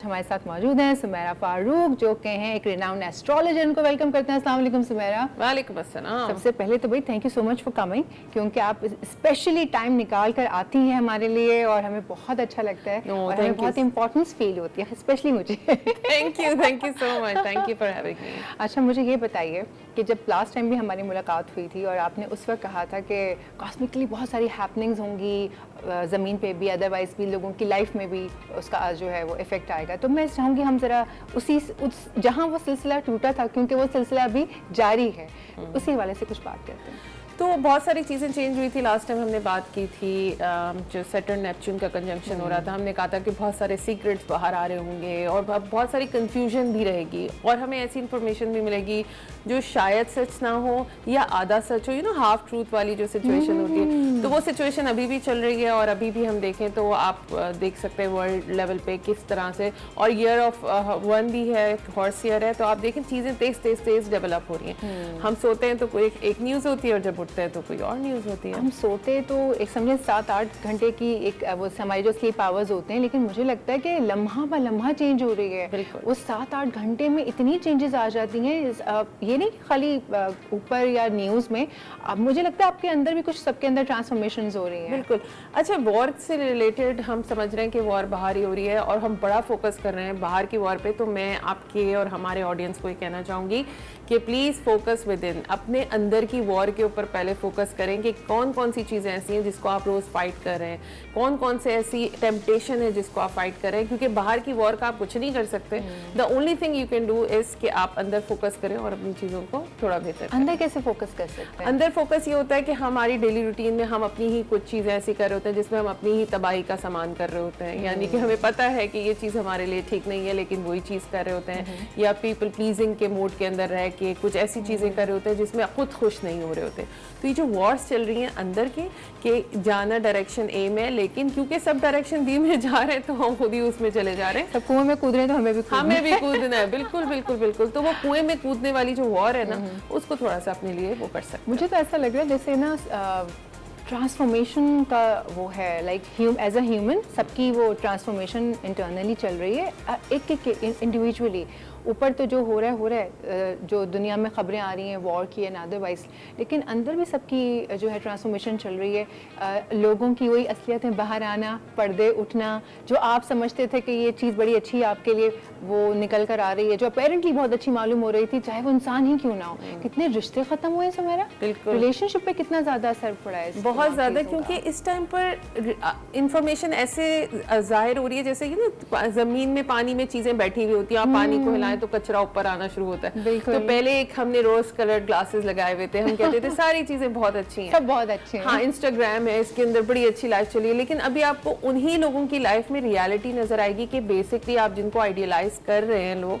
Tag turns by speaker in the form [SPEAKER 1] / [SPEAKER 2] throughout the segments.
[SPEAKER 1] हमारे साथ मौजूद हैं सुमेरा फारूक, जो कि हैं एक रिनाउंड एस्ट्रोलॉजर। उनको वेलकम करते हैं। अस्सलाम वालेकुम सुमेरा।
[SPEAKER 2] वालेकुम अस्सलाम।
[SPEAKER 1] सबसे पहले तो भाई thank you so much for coming, क्योंकि आप स्पेशली टाइम निकाल कर आती हैं हमारे लिए और हमें बहुत अच्छा लगता है और हमें बहुत इंपॉर्टेंस फील होती है, स्पेशली मुझे।
[SPEAKER 2] Thank you so much, thank you for having me.
[SPEAKER 1] अच्छा, मुझे ये बताइए कि जब लास्ट टाइम भी हमारी मुलाकात हुई थी और आपने उस वक्त कहा था कि कॉस्मिकली बहुत सारी हैपनिंग्स होंगी ज़मीन पे भी, अदरवाइज भी लोगों की लाइफ में भी उसका जो है वो इफ़ेक्ट आएगा, तो मैं चाहूँगी हम ज़रा जहाँ वो सिलसिला टूटा था, क्योंकि वो सिलसिला अभी जारी है, उसी हवाले से कुछ बात करते हैं।
[SPEAKER 2] तो बहुत सारी चीज़ें चेंज हुई थी। लास्ट टाइम हमने बात की थी जो सैटर्न नेपच्यून का कंजंक्शन हो रहा था, हमने कहा था कि बहुत सारे सीक्रेट्स बाहर आ रहे होंगे और बहुत सारी कंफ्यूजन भी रहेगी और हमें ऐसी इंफॉर्मेशन भी मिलेगी जो शायद सच ना हो या आधा सच हो, हाफ ट्रूथ वाली जो सिचुएशन होती है। तो वो सिचुएशन अभी भी चल रही है और अभी भी हम देखें तो आप देख सकते हैं वर्ल्ड लेवल पे किस तरह से, और ईयर ऑफ वन भी है, हॉर्स ईयर है, तो आप देखें चीज़ें तेज डेवलप हो रही हैं। हम सोते हैं तो कोई एक न्यूज़ होती है और जब उठते हैं तो कोई और न्यूज़ होती है।
[SPEAKER 1] हम सोते तो एक समझे 7-8 घंटे की एक वो हमारे जो स्लीप आवर्स होते हैं, लेकिन मुझे लगता है कि लम्हा ब लम्हा चेंज हो रही है। उस 7-8 घंटे में इतनी चेंजेस आ जाती हैं, ये नहीं खाली ऊपर या न्यूज़ में, अब मुझे लगता है आपके अंदर भी कुछ, सबके अंदर ट्रांसफॉर्मेशंस हो रही हैं।
[SPEAKER 2] बिल्कुल। अच्छा, वॉर से रिलेटेड हम समझ रहे हैं कि वॉर बाहर ही हो रही है और हम बड़ा फोकस कर रहे हैं बाहर की वॉर पे, तो मैं आपके और हमारे ऑडियंस को ये कहना चाहूँगी कि प्लीज़ फोकस विद इन, अपने अंदर की वॉर के ऊपर पहले फोकस करें कि कौन कौन सी चीज़ें ऐसी हैं जिसको आप रोज़ फाइट कर रहे हैं, कौन कौन से ऐसी टेम्पटेशन है जिसको आप फाइट कर रहे हैं, क्योंकि बाहर की वॉर का आप कुछ नहीं कर सकते। The only thing you can do is कि आप अंदर फोकस करें और अपनी चीज़ों को थोड़ा बेहतर करें।
[SPEAKER 1] अंदर कैसे फोकस कर सकते हैं?
[SPEAKER 2] अंदर फोकस ये होता है कि हमारी डेली रूटीन में हम अपनी ही कुछ चीज़ें ऐसी कर रहे होते हैं जिसमें हम अपनी ही तबाही का सामान कर रहे होते हैं, यानी कि हमें पता है कि ये चीज़ हमारे लिए ठीक नहीं है लेकिन वही चीज़ कर रहे होते हैं, या पीपल प्लीजिंग के मोड के अंदर रह के कुछ ऐसी चीज़ें कर रहे होते हैं जिसमें खुद खुश नहीं हो रहे होते। तो ये जो वॉर्स चल रही हैं अंदर की कि जाना डायरेक्शन ए में, लेकिन क्योंकि सब डायरेक्शन बी में जा रहे हैं तो हम खुद ही उसमें चले जा रहे हैं।
[SPEAKER 1] सब कुएं में कूद रहे हैं तो हमें भी
[SPEAKER 2] कूदना है। बिल्कुल बिल्कुल बिल्कुल। तो वो कुएं में कूदने वाली जो वॉर है ना, उसको थोड़ा सा अपने लिए वो कर सकते हैं।
[SPEAKER 1] मुझे तो ऐसा लग रहा है जैसे ना ट्रांसफॉर्मेशन का वो है, लाइक एज अ ह्यूमन सबकी वो ट्रांसफॉर्मेशन इंटरनली चल रही है, एक इंडिविजुअली। ऊपर तो जो हो रहा है जो दुनिया में खबरें आ रही हैं वॉर की एंड अदरवाइज, लेकिन अंदर भी सबकी जो है ट्रांसफॉर्मेशन चल रही है। लोगों की वही असलियतें बाहर आना, पर्दे उठना, जो आप समझते थे कि ये चीज़ बड़ी अच्छी है आपके लिए, वो निकल कर आ रही है, जो अपेरेंटली बहुत अच्छी मालूम हो रही थी, चाहे वो इंसान ही क्यों ना हो। कितने रिश्ते ख़त्म हुए सुमेरा, रिलेशनशिप पे कितना ज़्यादा असर पड़ा है,
[SPEAKER 2] बहुत ज़्यादा, क्योंकि इस टाइम पर इंफॉर्मेशन ऐसे जाहिर हो रही है जैसे कि ना ज़मीन में पानी में चीज़ें बैठी हुई होती हैं, आप पानी को हिलाएं तो कचरा ऊपर आना शुरू होता है। तो पहले एक हमने रोज कलर्ड ग्लासेस लगाए हुए थे, हम कहते थे सारी चीजें बहुत अच्छी हैं,
[SPEAKER 1] सब बहुत अच्छे हैं।
[SPEAKER 2] हाँ, इंस्टाग्राम है, इसके अंदर बड़ी अच्छी लाइफ चली है, लेकिन अभी आपको उन्हीं लोगों की लाइफ में रियलिटी नजर आएगी कि बेसिकली आप जिनको आइडियलाइज कर रहे हैं लोग,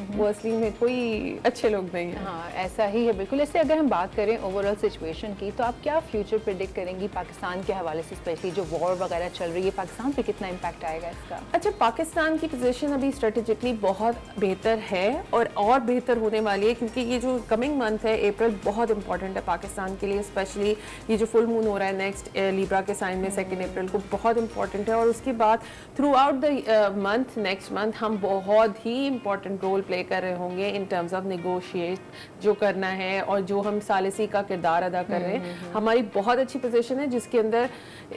[SPEAKER 2] वो असली में कोई अच्छे लोग नहीं है।
[SPEAKER 1] हाँ, ऐसा ही है बिल्कुल। ऐसे अगर हम बात करें ओवरऑल सिचुएशन की, तो आप क्या फ्यूचर प्रेडिक्ट करेंगी पाकिस्तान के हवाले से, स्पेशली जो वॉर वगैरह चल रही है, पाकिस्तान पे कितना इम्पैक्ट आएगा इसका?
[SPEAKER 2] अच्छा, पाकिस्तान की पोजीशन अभी स्ट्रेटेजिकली बहुत बेहतर है और बेहतर होने वाली है, क्योंकि ये जो कमिंग मंथ है अप्रैल बहुत इंपॉर्टेंट है पाकिस्तान के लिए, स्पेशली ये जो फुल मून हो रहा है नेक्स्ट लीब्रा के साइन में 2 अप्रैल को, बहुत इंपॉर्टेंट है। और उसके बाद through out the month, next month हम बहुत ही इंपॉर्टेंट रोल प्ले कर रहे होंगे इन टर्म्स ऑफ नेगोशिएट जो करना है, और जो हम सालिसी का किरदार अदा कर रहे हैं। हमारी बहुत अच्छी पोजीशन है जिसके अंदर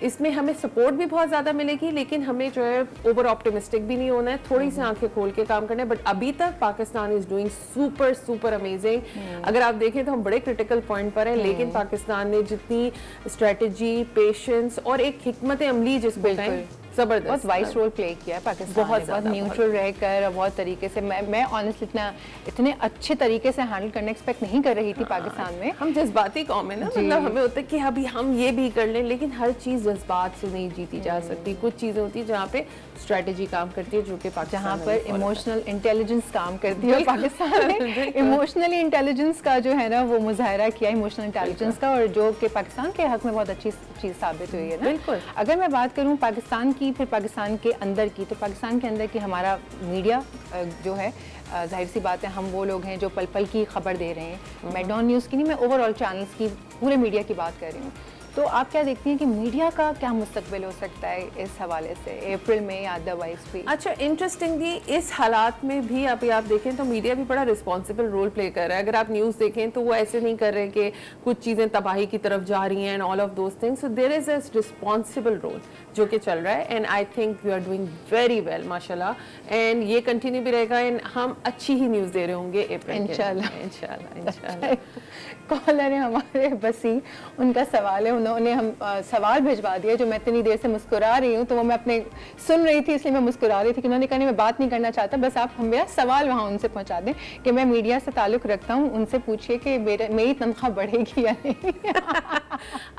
[SPEAKER 2] इसमें हमें सपोर्ट भी बहुत ज़्यादा मिलेगी, लेकिन हमें जो है ओवर ऑप्टिमिस्टिक भी नहीं होना है, थोड़ी सी आंखें खोल के काम करना है। बट अभी तक Pakistan is doing super amazing. अगर आप देखें तो हम बड़े क्रिटिकल पॉइंट पर हैं, लेकिन पाकिस्तान ने जितनी स्ट्रेटजी, पेशेंस और एक हिकमत अमली जिसको कहें, जबरदस्त
[SPEAKER 1] बहुत वाइस रोल प्ले किया है पाकिस्तान, बहुत न्यूट्रल रहकर बहुत तरीके से। मैं ऑनेस्टली इतने अच्छे तरीके से हैंडल करना एक्सपेक्ट नहीं कर रही थी पाकिस्तान में।
[SPEAKER 2] हम जज्बाती कौम है ना, मतलब हमें होता है कि अभी हम ये भी कर लें, लेकिन हर चीज़ जज्बात से नहीं जीती जा सकती। कुछ चीज़ें होती है जहाँ पे स्ट्रेटेजी काम करती है, जो कि पाकिस्तान,
[SPEAKER 1] जहाँ पर इमोशनल इंटेलिजेंस काम करती है। पाकिस्तान ने इमोशनली इंटेलिजेंस का जो है ना वो मुजाहरा किया, इमोशनल इंटेलिजेंस का, और जो कि पाकिस्तान के हक में बहुत अच्छी चीज़ साबित हुई है ना।
[SPEAKER 2] बिल्कुल।
[SPEAKER 1] अगर मैं बात करूँ पाकिस्तान की, फिर पाकिस्तान के अंदर की, तो पाकिस्तान के अंदर की हमारा मीडिया जो है, जाहिर सी बात है हम वो लोग हैं जो पल पल की खबर दे रहे हैं। मैं डॉन न्यूज़ की नहीं, मैं ओवरऑल चैनल्स की, पूरे मीडिया की बात कर रही हूँ। तो आप क्या देखती हैं कि मीडिया का क्या मुस्तकबिल हो सकता है इस हवाले से, अप्रैल में या अदरवाइज भी?
[SPEAKER 2] अच्छा, इंटरेस्टिंगली इस हालात में भी अभी आप देखें तो मीडिया भी बड़ा रिस्पॉन्सिबल रोल प्ले कर रहा है। अगर आप न्यूज़ देखें तो वो ऐसे नहीं कर रहे कि कुछ चीज़ें तबाही की तरफ जा रही हैं and all of those things. So there is a responsible role जो कि चल रहा है and I think we are doing very well माशाल्लाह, एंड ये कंटिन्यू भी रहेगा एंड हम अच्छी ही न्यूज़ दे रहे होंगे अप्रैल के। इंशाल्लाह।
[SPEAKER 1] कॉलर है हमारे बसी, उनका सवाल है, उन्होंने हम सवाल भिजवा दिया जो मैं इतनी देर से मुस्कुरा रही हूँ, तो वो मैं अपने सुन रही थी इसलिए मैं मुस्कुरा रही थी कि उन्होंने कहा नहीं मैं बात नहीं करना चाहता, बस आप हम मेरा सवाल वहाँ उनसे पहुँचा दें कि मैं मीडिया से ताल्लुक़ रखता हूँ, उनसे पूछिए कि मेरी तनख्वाह बढ़ेगी या नहीं।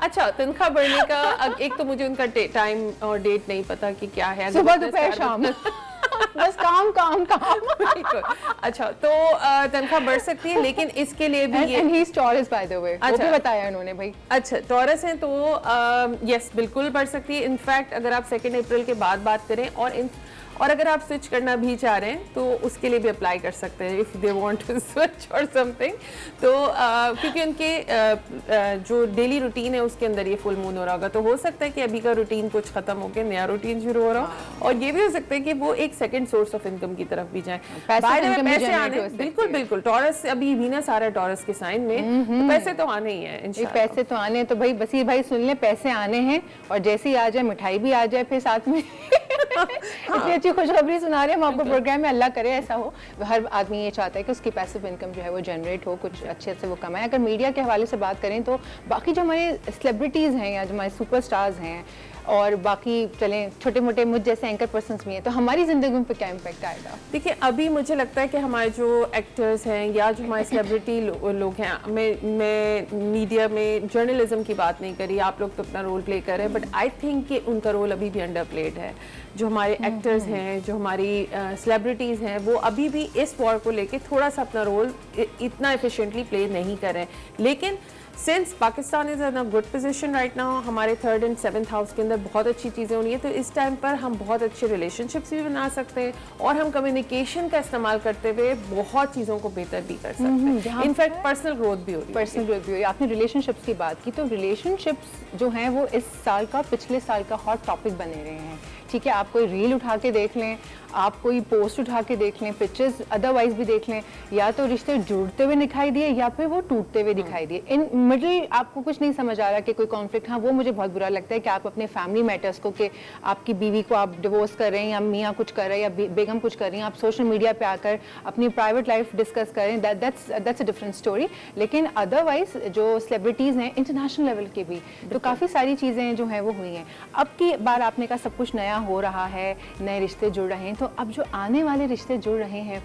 [SPEAKER 2] अच्छा, तनख्वाह बढ़ने का एक तो मुझे उनका टाइम और डेट नहीं पता कि क्या है,
[SPEAKER 1] सुबह दोपहर शाम बस काम काम काम।
[SPEAKER 2] अच्छा, तो तनख्वाह बढ़ सकती है, लेकिन इसके लिए भी ये
[SPEAKER 1] he is taurus by the way, वो भी बताया उन्होंने भाई।
[SPEAKER 2] अच्छा, टॉरस है तो यस बिल्कुल बढ़ सकती है। इनफैक्ट अगर आप 2 अप्रैल के बाद बात करें और अगर आप स्विच करना भी चाह रहे हैं तो उसके लिए भी अप्लाई कर सकते हैं if they want to switch or something. तो क्योंकि उनके जो डेली रूटीन है उसके अंदर ये फुल मून हो रहा होगा, तो हो सकता है कि अभी का रूटीन कुछ खत्म होकर नया रूटीन शुरू हो रहा हो, और ये भी हो सकता है कि वो एक सेकंड सोर्स ऑफ इनकम की तरफ भी जाए। पैसे आने, बिल्कुल बिल्कुल, टॉरस अभी वीनस आ रहा है टॉरस के साइन में, तो पैसे तो आने ही है इंशाल्लाह।
[SPEAKER 1] पैसे तो आने हैं, तो भाई बसीर भाई सुन ले, पैसे आने हैं, और जैसे ही आ जाए मिठाई भी आ जाए फिर साथ में। इतनी अच्छी खुशखबरी सुना रहे हैं हम आपको प्रोग्राम में, अल्लाह करे ऐसा हो। हर आदमी ये चाहता है कि उसकी पैसिव इनकम जो है वो जनरेट हो, कुछ अच्छे से वो कमाए। अगर मीडिया के हवाले से बात करें तो बाकी जो हमारे सेलिब्रिटीज़ हैं या जो हमारे सुपरस्टार्स हैं और बाकी चलें छोटे मोटे मुझ जैसे एंकर पर्सन्स भी हैं, तो हमारी ज़िंदगी पे क्या इम्पैक्ट आएगा?
[SPEAKER 2] देखिए, अभी मुझे लगता है कि हमारे जो एक्टर्स हैं या जो हमारे सेलिब्रिटी लोग हैं, मैं मीडिया में जर्नलिज्म की बात नहीं करी, आप लोग तो अपना रोल प्ले कर रहे हैं, बट आई थिंक कि उनका रोल अभी भी अंडर प्लेड है। जो हमारे एक्टर्स हैं, जो हमारी सेलिब्रिटीज़ हैं, वो अभी भी इस वॉर को लेके थोड़ा सा अपना रोल इतना एफिशिएंटली प्ले नहीं कर रहे हैं। लेकिन since Pakistan is in a good position right now, हमारे 3rd एंड 7th हाउस के अंदर बहुत अच्छी चीज़ें हो रही हैं, तो इस टाइम पर हम बहुत अच्छे रिलेशनशिप्स भी बना सकते हैं और हम कम्युनिकेशन का इस्तेमाल करते हुए बहुत चीज़ों को बेहतर भी कर सकते हैं। इनफैक्ट पर्सनल ग्रोथ भी हो रही है।
[SPEAKER 1] पर्सनल ग्रोथ भी हो रही है। आपने रिलेशनशिप्स की बात की, तो रिलेशनशिप्स जो हैं वो इस साल का, पिछले साल का हॉट टॉपिक बने रहे हैं। ठीक है, आप कोई रील उठा के देख लें, आप कोई पोस्ट उठा के देख लें, पिक्चर्स अदरवाइज भी देख लें, या तो रिश्ते जुड़ते हुए दिखाई दिए या फिर वो टूटते हुए दिखाई दिए। इन मिडिल आपको कुछ नहीं समझ आ रहा कि कोई कॉन्फ्लिक्ट। हाँ, वो मुझे बहुत बुरा लगता है कि आप अपने फैमिली मैटर्स को, कि आपकी बीवी को आप डिवोर्स कर रहे हैं या मियाँ कुछ कर रहे हैं या बेगम कुछ कर रही हैं, आप सोशल मीडिया पे आकर अपनी प्राइवेट लाइफ डिस्कस करें, दैट्स अ डिफरेंट स्टोरी। लेकिन अदरवाइज जो सेलिब्रिटीज़ हैं इंटरनेशनल लेवल के भी, तो काफ़ी सारी चीज़ें जो हैं वो हुई हैं। अब की बार आपने कहा सब कुछ नया हो रहा है, नए रिश्ते जुड़ रहे हैं, तो अब जो आने वाले रिश्ते जुड़ रहे हैं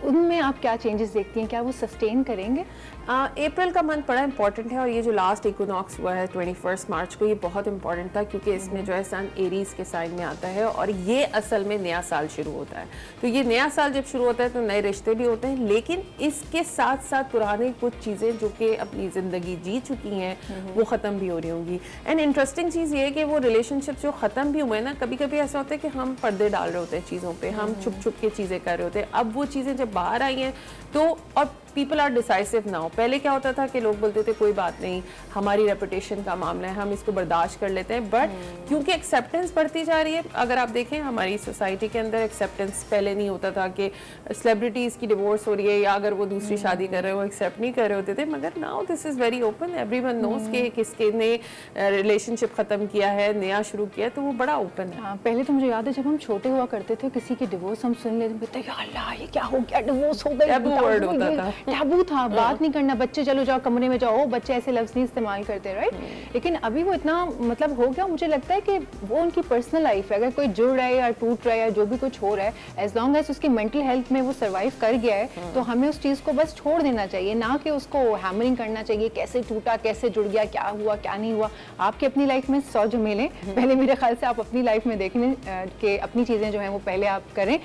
[SPEAKER 1] उनमें आप क्या चेंजेस देखती हैं? क्या वो सस्टेन करेंगे?
[SPEAKER 2] अप्रैल का मंथ बड़ा इंपॉर्टेंट है, और ये जो लास्ट इक्विनॉक्स हुआ है 21 मार्च को, ये बहुत इंपॉर्टेंट था क्योंकि इसमें जो है सन एरीज के साइन में आता है और ये असल में नया साल शुरू होता है। तो ये नया साल जब शुरू होता है तो नए रिश्ते भी होते हैं, लेकिन इसके साथ साथ पुरानी कुछ चीज़ें जो कि अपनी ज़िंदगी जी चुकी हैं वो ख़त्म भी हो रही होंगी। एंड इंटरेस्टिंग चीज़ ये है कि वो रिलेशनशिप जो ख़त्म भी हुए हैं ना, कभी कभी ऐसा होता है कि हम पर्दे डाल रहे होते हैं चीज़ों पर, हम छुप छुप के चीज़ें कर रहे होते हैं। अब वो चीज़ें जब बाहर आई हैं तो, और पीपल आर डिसाइसिव नाउ। पहले क्या होता था कि लोग बोलते थे कोई बात नहीं, हमारी रेपुटेशन का मामला है, हम इसको बर्दाश्त कर लेते हैं, बट क्योंकि एक्सेप्टेंस बढ़ती जा रही है, अगर आप देखें हमारी सोसाइटी के अंदर एक्सेप्टेंस पहले नहीं होता था कि सेलिब्रिटीज़ की डिवोर्स हो रही है या अगर वो दूसरी शादी कर रहे हो, एक्सेप्ट नहीं कर रहे होते थे, मगर now this is very open, everyone knows के किसके ने रिलेशनशिप ख़त्म किया है, नया शुरू किया है, तो वो बड़ा ओपन है।
[SPEAKER 1] पहले तो मुझे याद है जब हम छोटे हुआ करते थे, किसी की डिवोर्स हम सुन लेते थे, या अल्लाह ये क्या हो गया, डिवोर्स हो गई,
[SPEAKER 2] वर्ड होता था,
[SPEAKER 1] टैबू था, बात नहीं करना, बच्चे चलो जाओ कमरे में जाओ, बच्चे ऐसे लफ्ज नहीं इस्तेमाल करते, राइट? लेकिन अभी वो इतना मतलब हो गया, मुझे लगता है कि वो उनकी पर्सनल लाइफ है, अगर कोई जुड़ रहा है या टूट रहा है या जो भी कुछ हो रहा है, एज लॉन्ग एज उसकी मेंटल हेल्थ में वो सर्वाइव कर गया है, तो हमें उस चीज़ को बस छोड़ देना चाहिए, ना कि उसको हैमरिंग करना चाहिए, कैसे टूटा, कैसे जुड़ गया, क्या हुआ क्या नहीं हुआ। आपकी अपनी लाइफ में 100 झमेले, पहले मेरे ख्याल से आप अपनी लाइफ में देख लें कि अपनी चीज़ें जो हैं वो पहले आप करें,